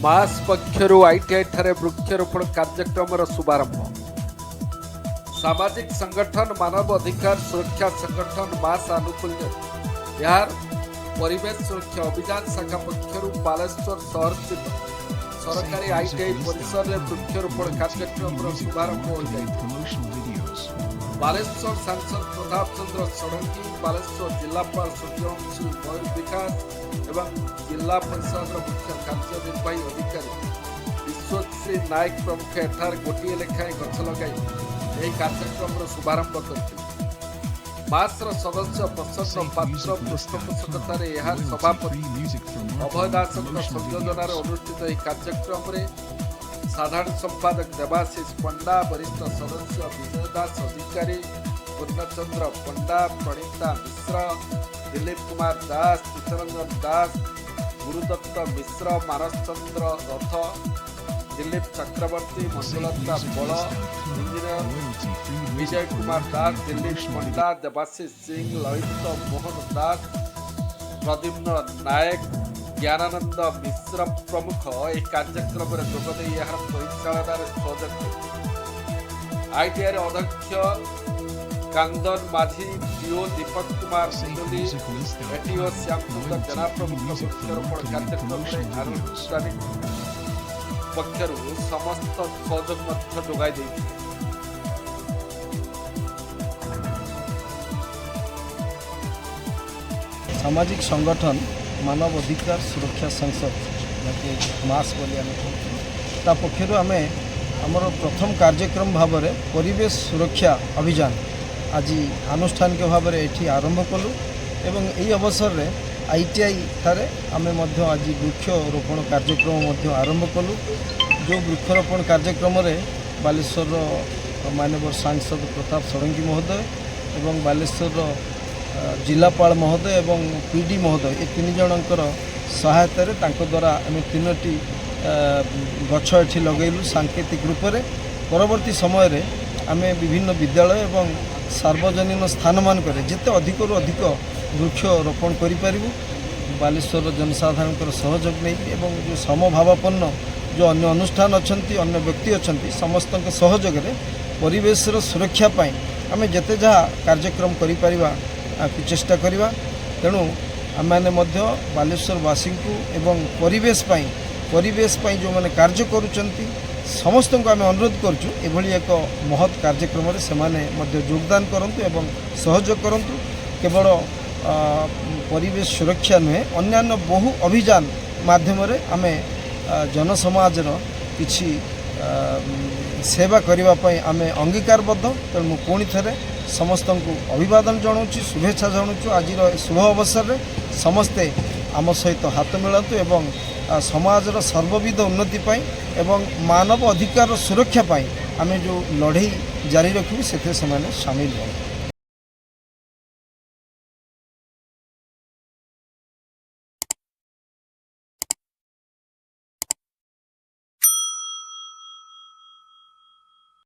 मास पक्षर ITI ठारे वृक्षरोपण कार्यक्रम शुभारंभ। सामाजिक संगठन मानव अधिकार सुरक्षा संगठन मास आनुकूल्य यार परिवेश सुरक्षा अभियान शाखा पक्षर बालेश्वर शहर स्थित सरकारी आईटीआई परिसर में वृक्षरोपण कार्यक्रम शुभारंभ हो जाए। बालेश्वर सांसद प्रताप चंद्र षडंगी, बालेश्वर जिलापाल सूर्यवंशी मयूर विकास एवं जिला परिषद मुख्य कार्यनिर्वाही अधिकारी विश्वश्री नायक प्रमुख एठार गोटे लेखाएं गछ लगाई कार्यक्रम शुभारंभ करते। मासर सदस्य प्रसन्न पात्र पृष्ठपोषकतार सभापति अभय दास संयोजन अनुष्ठित कार्यक्रम में साधारण संपादक देवाशीष पंडा, वरिष्ठ सदस्य विजय दास अधिकारी, पूर्णचंद्र पंडा, प्रणीता मिश्र, दिलीप कुमार दास, चितरंजन दास, गुरुदत्त मिश्र, मानस चंद्र रथ, दिलीप चक्रवर्ती, मंजुलता बल, इंजीनियर विजय कुमार दास, दिलीप पंडा, देवाशीष सिंह, ललित मोहन दास, प्रद्युम्न नायक, ज्ञानानंद मिश्र प्रमुख एक कार्यक्रम में जोगदे परिचालन सहयोग। आईटीआई अध्यक्ष कांदन माझी, डीओ दीपक कुमार सिंधुली, एटीओ श्याम सुंदर जना प्रमुख वृक्षरोपण कार्यक्रम में आनुष्ठानिक पक्षर समस्त सहयोग जोगाई। सामाजिक संगठन मानव अधिकार सुरक्षा संसद मास बोलिया पक्षर आम आमर प्रथम कार्यक्रम भाव में परिवेश सुरक्षा अभियान आज आनुष्ठानिक भाव में ये आरंभ कलु एवं यही अवसर में आईटीआई ठारे आम आज वृक्षरोपण कार्यक्रम आरंभ कलु। जो वृक्षरोपण कार्यक्रम में बालेश्वर माननीय सांसद प्रताप षडंगी महोदय एवं बालेश्वर जिलापाल महोदय एवं पीडी महोदय ये तीन जनकर सहायता द्वारा आम तीनोटी गछ एठी लगेलु सांकेतिक रूप से। परवर्ती समय रे आम विभिन्न विद्यालय एवं सार्वजनिक स्थान मानक जिते अधिक अधिक वृक्षरोपण करूँ बालेश्वर जनसाधारण सहयोग नहीं एवं जो समभावापन्न जो अन्य अनुष्ठान अच्छा अन्य व्यक्ति अच्छा समस्त सहयोग परिवेश सुरक्षा आम जिते जहाँ कार्यक्रम करिपरिबा चेष्टा करिबा। तेणु आम बालेश्वरवासी को एवं परिवेश जो मैंने कार्य करुचंती समस्त को आम अनुरोध करुँ एभली एक महत् कार्यक्रम में से योगदान करंतु एवं सहयोग करंतु। केवल परिवेश सुरक्षा नुहे अन्यान्य बहु अभियान माध्यम आम जनसमाजर किछि सेवा करने आम अंगीकारबद्ध। तेणु मु पुणी थे समस्त को अभिवादन जनाऊँ, शुभेच्छा जनाऊँ। आज शुभ अवसर में समस्ते आम सहित हाथ मिलातु एवं समाजर सर्वविध उन्नति एवं मानव अधिकार सुरक्षा आम जो लड़े जारी रखू से सामिल हो।